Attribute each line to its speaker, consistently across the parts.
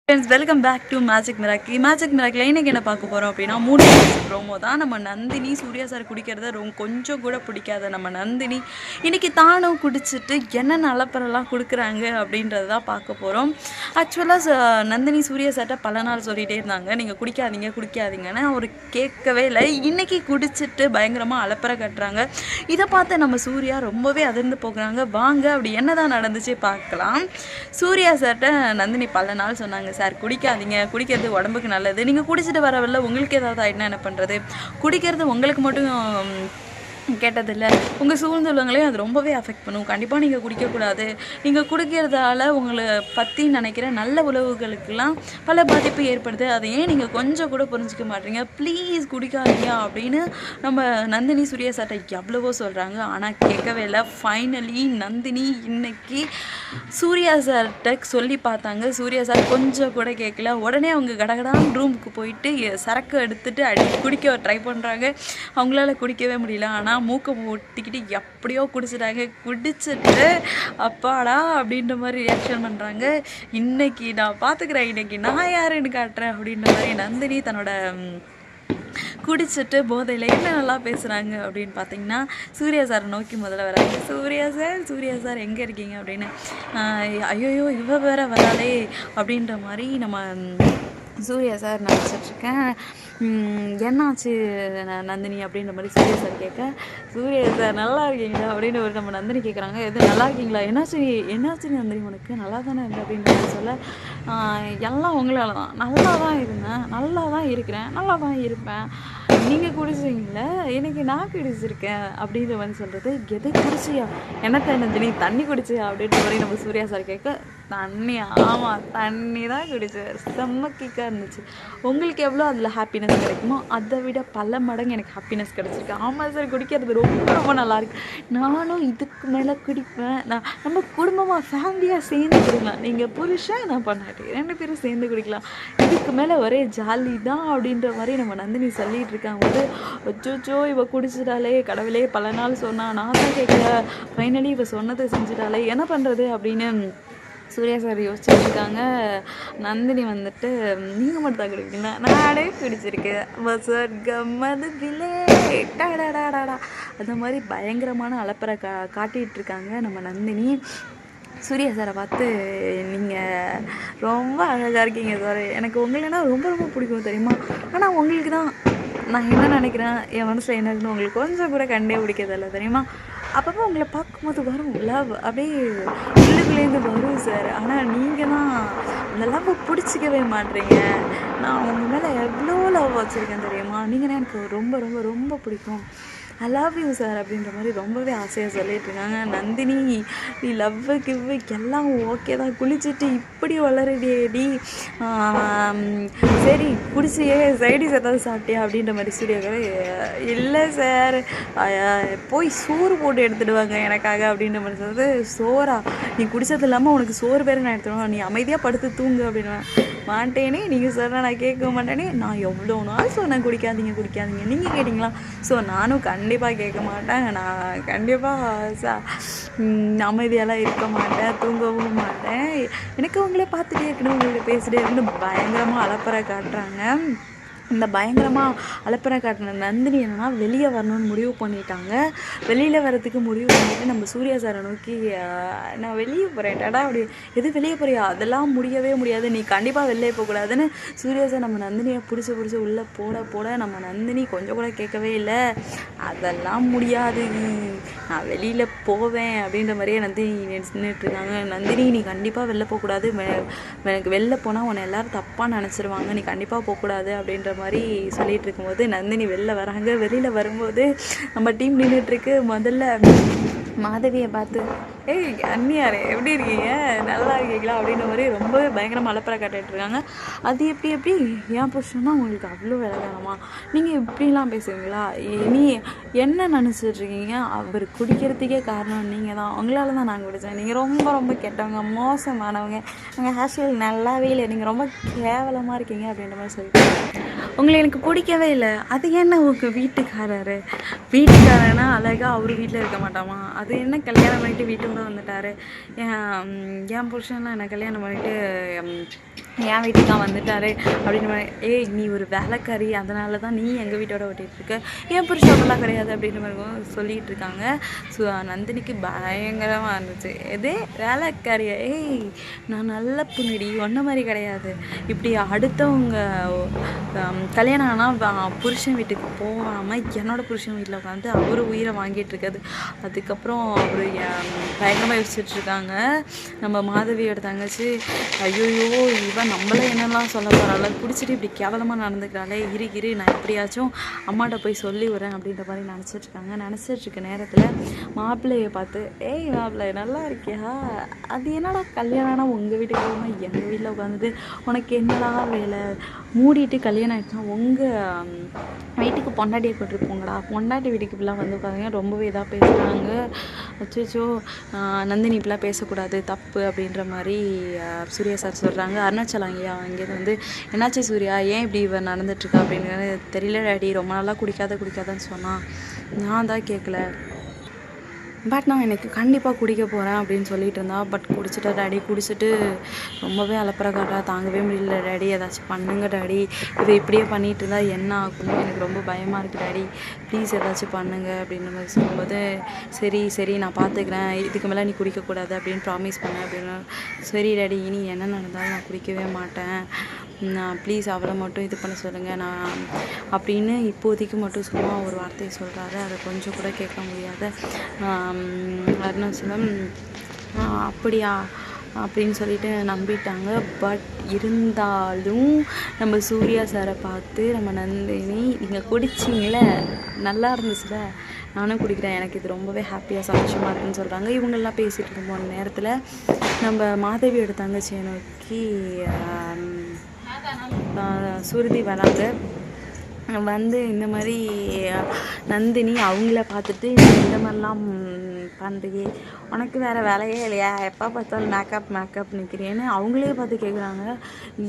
Speaker 1: Friends welcome back to magic miracle இன்றைக்கி என்ன பார்க்க போகிறோம் அப்படின்னா 3 ப்ரோமோ தான். நம்ம நந்தினி சூர்யா சார் குடிக்கிறத கொஞ்சம் கூட பிடிக்காத நம்ம நந்தினி இன்றைக்கி தானும் குடிச்சிட்டு என்னென்ன அலப்பறெல்லாம் கொடுக்குறாங்க அப்படின்றது தான் பார்க்க போகிறோம். ஆக்சுவலாக நந்தினி சூர்யா சார்ட்ட பல நாள் சொல்லிகிட்டே இருந்தாங்க, நீங்கள் குடிக்காதீங்கன்னு. அவர் கேட்கவே இல்லை. இன்றைக்கி குடிச்சிட்டு பயங்கரமாக அலப்பறை கட்டுறாங்க. இதை பார்த்து நம்ம சூர்யா ரொம்பவே அதிர்ந்து போகிறாங்க. வாங்க அப்படி என்ன தான் நடந்துச்சு பார்க்கலாம். சூர்யா சார்ட்ட நந்தினி பல நாள் சொன்னாங்க, சார் குடிக்கிறது உடம்புக்கு நல்லது, நீங்கள் குடிச்சிட்டு வரவில்லை, உங்களுக்கு ஏதாவது ஆகிட்டுனா என்ன பண்ணுறது, குடிக்கிறது உங்களுக்கு மட்டும் கேட்டதில்லை, உங்கள் சூழ்நிலைகளையும் அது ரொம்பவே அஃபெக்ட் பண்ணும், கண்டிப்பாக நீங்கள் குடிக்கக்கூடாது, நீங்கள் குடிக்கிறதால உங்களை பற்றி நினைக்கிற நல்ல உறவுகளுக்கெல்லாம் பல பாதிப்பு ஏற்படுது, அதை ஏன் நீங்கள் கொஞ்சம் கூட புரிஞ்சிக்க மாட்டீங்க, ப்ளீஸ் குடிக்காதீங்க அப்படின்னு நம்ம நந்தினி சூர்யா சார்ட்ட எவ்வளவோ சொல்கிறாங்க. ஆனால் கேட்கவே இல்லை. ஃபைனலி நந்தினி இன்னைக்கு சூர்யா சார்கிட்ட சொல்லி பார்த்தாங்க. சூர்யா சார் கொஞ்சம் கூட கேட்கல. உடனே அவங்க கடகடான் ரூமுக்கு போயிட்டு சரக்கு எடுத்துகிட்டு குடிக்க ட்ரை பண்ணுறாங்க. அவங்களால குடிக்கவே முடியல. ஆனால் மூக்கை ஒட்டிக்கிட்டு எப்படியோ குடிச்சிட்டு அப்பாடா அப்படின்ற மாதிரி ரியாக்ஷன் பண்ணுறாங்க. இன்னைக்கு நான் பார்த்துக்கிறேன், இன்னைக்கு நான் யாருன்னு காட்டுறேன் அப்படின்ற மாதிரி நந்தினி தன்னோட குடிச்சிட்டு போதையில் என்ன நல்லா பேசுகிறாங்க அப்படின்னு பார்த்தீங்கன்னா, சூர்யா சார் நோக்கி முதல்ல வராங்க. சூர்யா சார் எங்கே இருக்கீங்க அப்படின்னு. ஐயோயோ இவ வேற வராளே அப்படின்ற மாதிரி நம்ம சூர்யா சார் நினச்சிட்ருக்கேன். என்னாச்சு நந்தினி அப்படின்ற மாதிரி சூர்யா சார் கேட்க, சூர்யா சார் நல்லா இருக்கீங்களா அப்படின்னு ஒரு நம்ம நந்தினி கேட்குறாங்க. எது நல்லா இருக்கீங்களா, என்னாச்சு நந்தினி உனக்கு, நல்லா தானே இருந்த அப்படின்ற மாதிரி சொல்ல, எல்லாம் உங்களால் தான், நல்லா தான் இருந்தேன், நல்லா தான் இருக்கிறேன், நல்லா தான் இருப்பேன், நீங்கள் குடிச்சிங்களே எனக்கு நான் குடிச்சிருக்கேன் அப்படின்ற மாதிரி சொல்கிறது. எது குடிச்சியா, என்ன நந்தினி தண்ணி குடிச்சியா அப்படின்ற மாதிரி நம்ம சூர்யா சார் கேட்க, தண்ணி, ஆமாம் தண்ணி தான் குடிச்சேன், செம்ம கிக்காக இருந்துச்சு, உங்களுக்கு எவ்வளோ அதில் ஹாப்பினஸ் கிடைக்குமோ அதை விட பல மடங்கு எனக்கு ஹாப்பினஸ் கிடச்சிருக்கு. ஆமாம் சார் குடிக்கிறது ரொம்ப ரொம்ப நல்லாயிருக்கு, நானும் இதுக்கு மேலே குடிப்பேன், நம்ம குடும்பமாக ஃபேமிலியாக சேர்ந்து குடிக்கலாம், நீங்கள் புருஷன் நான் பண்ணாட்டி 2 பேரும் சேர்ந்து குடிக்கலாம், இதுக்கு மேலே ஒரே ஜாலி தான் அப்படின்ற மாதிரி நம்ம நந்தினி சொல்லிகிட்டு இருக்காங்க. போது அச்சோச்சோ இவ குடிச்சிட்டாலே, கடவுளே பல நாள் சொன்னா நான் தான் கேட்கல, ஃபைனலி இவ சொன்னதை செஞ்சுட்டாலே, என்ன பண்ணுறது அப்படின்னு சூர்யா சார் யோசிச்சுட்டு இருக்காங்க. நந்தினி வந்துட்டு, நீங்கள் மட்டும் தான் குடிப்பீங்களா, நானே குடிச்சிருக்கேன் சொர்க்கம்மது விலே டாடாடாடா அந்த மாதிரி பயங்கரமான அலப்பறை காட்டிகிட்டு இருக்காங்க நம்ம நந்தினி. சூர்யா சாரை பார்த்து, நீங்கள் ரொம்ப அழகாக இருக்கீங்க சார், எனக்கு உங்களேனா ரொம்ப ரொம்ப பிடிக்கும் தெரியுமா, ஆனால் உங்களுக்கு தான் நான் என்ன நினைக்கிறேன், என் மனசில் என்ன இருக்குன்னு உங்களுக்கு கொஞ்சம் கூட கண்டே பிடிக்கிறதில்ல தெரியுமா, அப்பப்போ உங்களை பார்க்கும்போது வரும் லவ், அப்படியே உள்ளுக்குள்ளேருந்து வரும் சார், ஆனால் நீங்கள் தான் அந்த லவ் பிடிச்சிக்கவே மாட்டீங்க, நான் உங்கள் மேலே எவ்வளோ லவ் வச்சுருக்கேன் தெரியுமா, நீங்கள் தான் எனக்கு ரொம்ப ரொம்ப ரொம்ப பிடிக்கும், ஐ லவ் யூ சார் அப்படின்ற மாதிரி ரொம்பவே ஆசையாக சொல்லிட்டு இருக்காங்க. நந்தினி நீ லவ்வு கிவ்வு எல்லாம் ஓகே தான், குளிச்சுட்டு இப்படி வளரடியேடி, சரி குடிச்சியே சைடிஸ் ஏதாவது சாப்பிட்டியா அப்படின்ற மாதிரி சூர்யாவே, இல்லை சார் போய் சோறு போட்டு எடுத்துடுவாங்க எனக்காக அப்படின்ற மாதிரி சொல்கிறது. சோறா, நீ குடிச்சது இல்லாமல் உனக்கு சோறு பேர் நான் எடுத்துடுவேன், நீ அமைதியாக படுத்து தூங்கு அப்படின்னு மாட்டேனே, நீங்கள் சொன்னால் நான் கேட்க மாட்டேனே, நான் எவ்வளோ நாள் சொன்னேன் குடிக்காதீங்க நீங்கள் கேட்டிங்களா, ஸோ நானும் கண்டிப்பாக கேட்க மாட்டேன், நான் கண்டிப்பாக அமைதியெல்லாம் இருக்க மாட்டேன், தூங்கவும் மாட்டேன், எனக்கு உங்களே பார்த்துட்டே இருக்கணும், உங்கள்கிட்ட பேசிட்டே இருக்கணும், பயங்கரமாக அலப்பறை காட்டுறாங்க. இந்த பயங்கரமாக அலப்பறை காட்டின நந்தினி என்னன்னா வெளியே வரணும்னு முடிவு பண்ணிட்டாங்க. வெளியில் வரத்துக்கு முடிவு பண்ணிவிட்டு நம்ம சூர்யா சாரை நோக்கி, நான் வெளியே போகிறேன் டாடா அப்படி, எது வெளியே போறியா, அதெல்லாம் முடியவே முடியாது, நீ கண்டிப்பாக வெளியே போகக்கூடாதுன்னு சூர்யா சார் நம்ம நந்தினியை பிடிச்சி உள்ளே போட நம்ம நந்தினி கொஞ்சம் கூட கேட்கவே இல்லை, அதெல்லாம் முடியாது, நான் வெளியில் போவேன் அப்படின்ற மாதிரியே நந்தினி நின்றுட்டுருக்காங்க. நந்தினி நீ கண்டிப்பாக வெளில போகக்கூடாது, எனக்கு வெளில போனால் உன்னை எல்லோரும் தப்பாக நினச்சிருவாங்க, நீ கண்டிப்பாக போகக்கூடாது அப்படின்ற மாதிரி சொல்லிகிட்டு இருக்கும்போது நந்தினி வெளில வராங்க. வெளியில் வரும்போது நம்ம டீம் நின்றுட்டுருக்கு. முதல்ல மாதவியை பார்த்து, ஏய் அண்ணியாரே எப்படி இருக்கீங்க, நல்லா இருக்கீங்களா அப்படின்ற மாதிரி ரொம்பவே பயங்கரமாக அலப்பறை காட்டிகிட்ருக்காங்க. அது எப்படி ஏன் புருஷன்னா உங்களுக்கு அவ்வளோ விலகானமா, நீங்கள் இப்படிலாம் பேசுவீங்களா, நீ என்ன நினச்சிட்ருக்கீங்க, அவர் குடிக்கிறதுக்கே காரணம் நீங்கள் தான், உங்களால் தான் நான் குடித்தேன், நீங்கள் ரொம்ப ரொம்ப கெட்டவங்க, மோசமானவங்க, உங்கள் ஹேர்ஸ்டைல் நல்லாவே இல்லை, நீங்கள் ரொம்ப கேவலமாக இருக்கீங்க அப்படின்ற மாதிரி சொல்லிட்டு, உங்களை எனக்கு பிடிக்கவே இல்லை, அது என்ன உங்கள் வீட்டுக்காரனா அழகாக அவர் வீட்டில் இருக்க மாட்டாமா, அது என்ன கல்யாணம் பண்ணிட்டு வீட்டுக்குள்ளே வந்துட்டார், என் புருஷன்லாம் என்னை கல்யாணம் பண்ணிட்டு என் வீட்டுக்கு தான் வந்துட்டாரு அப்படின்னு. ஏய் நீ ஒரு வேலைக்காரி, அதனால தான் நீ எங்கள் வீட்டோட ஓட்டிகிட்ருக்க, என் புருஷாவெல்லாம் கிடையாது அப்படின்ற மாதிரி சொல்லிகிட்டு இருக்காங்க. ஸோ நந்தினிக்கு பயங்கரமாக இருந்துச்சு. எதே வேலைக்காரியா? ஏய் நான் நல்ல புண்ணிடி, ஒன்றை மாதிரி கிடையாது. இப்படி அடுத்தவங்க கல்யாணம் ஆனால் புருஷன் வீட்டுக்கு போகாமல் என்னோடய புருஷன் வீட்டில் உட்காந்து அவர் உயிரை வாங்கிட்டு இருக்காது. அதுக்கப்புறம் அவர் பயங்கரமாக யோசிச்சுட்ருக்காங்க. நம்ம மாதவியோட தங்கச்சி, ஐயோயோ இவன் நம்மள என்னெல்லாம் சொல்ல போகிறாள், குடிச்சிட்டு இப்படி கேவலமாக நடந்துக்கிறாளே, இரு நான் எப்படியாச்சும் அம்மாட்ட போய் சொல்லி வரேன் அப்படின்ற மாதிரி நினச்சிட்ருக்காங்க. நினச்சிட்ருக்க நேரத்தில் மாப்பிள்ளையை பார்த்து, ஏய் மாப்பிள்ளை நல்லா இருக்கியா, அது என்னடா கல்யாணம்னா உங்கள் வீட்டுக்கு போகாமல் எங்கள் வீட்டில் உட்காந்துட்டு உனக்கு என்னடா வேலை, மூடிட்டு கல்யாணம் ஆகிடுச்சுன்னா உங்கள் வீட்டுக்கு பொண்டாட்டியை கூட்டிட்டு போங்கடா, பொண்டாட்டி வீட்டுக்கு இப்படிலாம் வந்து உட்காந்துங்க, ரொம்பவே இதாக பேசுகிறாங்க. அச்சோ நந்தினி இப்படிலாம் பேசக்கூடாது, தப்பு அப்படின்ற மாதிரி சூர்யா சார் சொல்கிறாங்க. அருணாச்சலம் ஐயா அங்கேருந்து வந்து, என்னாச்சு சூர்யா, ஏன் இப்படி இவன் நடந்துட்டுருக்கா அப்படின்னு. தெரியல டாடி, ரொம்ப நாளாக குடிக்காதன்னு சொன்னான், நான் தான் கேட்கல, பட் நான் எனக்கு கண்டிப்பாக குடிக்க போகிறேன் அப்படின்னு சொல்லிட்டு இருந்தா. பட் குடிச்சிட்டா டாடி, குடிச்சிட்டு ரொம்பவே அலப்பற காட்டா, தாங்கவே முடியல டாடி, ஏதாச்சும் பண்ணுங்க டாடி, இதை இப்படியே பண்ணிகிட்டு இருந்தால் என்ன ஆகும், எனக்கு ரொம்ப பயமாக இருக்குது டாடி, ப்ளீஸ் ஏதாச்சும் பண்ணுங்க அப்படின்ற மாதிரி சொல்லும்போது, சரி நான் பார்த்துக்கிறேன், இதுக்கு மேலே நீ குடிக்கக்கூடாது அப்படின்னு ப்ராமிஸ் பண்ணேன் அப்படின்னு. சரி டாடி, இனி என்ன நடந்தாலும் நான் குடிக்கவே மாட்டேன், நான் ப்ளீஸ் அவளை மட்டும் இது பண்ண சொல்லுங்கள் நான் அப்படின்னு இப்போதைக்கு மட்டும் சும்மா ஒரு வார்த்தையை சொல்கிறாரு. அதை கொஞ்சம் கூட கேட்க முடியாத அருணாச்சலம் அப்படியா அப்படின்னு சொல்லிட்டு நம்பிட்டாங்க. பட் இருந்தாலும் நம்ம சூர்யா சாரை பார்த்து நம்ம நந்தினி, நீங்கள் குடிச்சிங்களே நல்லா இருந்துச்சுல, நானும் குடிக்கிறேன், எனக்கு இது ரொம்பவே ஹாப்பியாக சந்தோஷமாக இருக்குன்னு சொல்கிறாங்க. இவங்கெல்லாம் பேசிகிட்டு இருக்கும்போது நேரத்தில் நம்ம மாதவியோட தங்கச்சியை நோக்கி சுருதி வராங்க. வந்து இந்த மாதிரி நந்தினி அவங்கள பார்த்துட்டு, இந்த மாதிரிலாம் பண்ணுறியே, உனக்கு வேறு வேலையே இல்லையா, எப்போ பார்த்தாலும் மேக்கப் நிற்கிறேன்னு அவங்களே பார்த்து கேட்குறாங்க.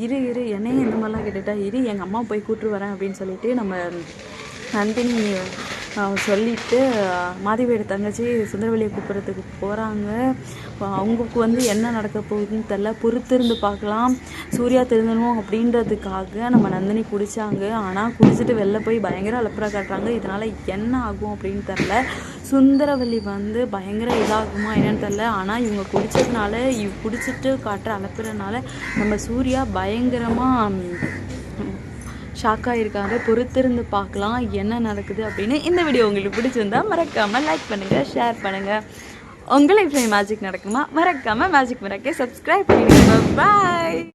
Speaker 1: இரு என்னையும் இந்த மாதிரிலாம் கேட்டுட்டா, எங்கள் அம்மா போய் கூப்பிட்டு வரேன் அப்படின்னு சொல்லிட்டு நம்ம நந்தினி சொல்லிவிட்டு மாதவியோட தங்கச்சி சுந்தரவழியை கூப்பிட்றதுக்கு போகிறாங்க. அவங்களுக்கு வந்து என்ன நடக்க போகுதுன்னு தெரில, பொறுத்திருந்து பார்க்கலாம். சூர்யா திருந்தணும் அப்படின்றதுக்காக நம்ம நந்தினி குடித்தாங்க. ஆனால் குடிச்சிட்டு வெளில போய் பயங்கர அலப்பறை காட்டுறாங்க. இதனால் என்ன ஆகும் அப்படின்னு தெரில. சுந்தரவல்லி வந்து பயங்கர இதாகுமா என்னன்னு தெரில. ஆனால் இவங்க குடிச்சிட்டு காட்டுற அலப்புறனால நம்ம சூர்யா பயங்கரமாக ஷாக்காக இருக்காங்க. பொறுத்திருந்து பார்க்கலாம் என்ன நடக்குது அப்படின்னு. இந்த வீடியோ உங்களுக்கு பிடிச்சிருந்தா மறக்காமல் லைக் பண்ணுங்கள், ஷேர் பண்ணுங்கள். உங்கள் லைஃப்ல மேஜிக் நடக்குமா, மறக்காமல் மேஜிக் மிராக்கை சப்ஸ்கிரைப் பண்ணிடுங்க. பாய்.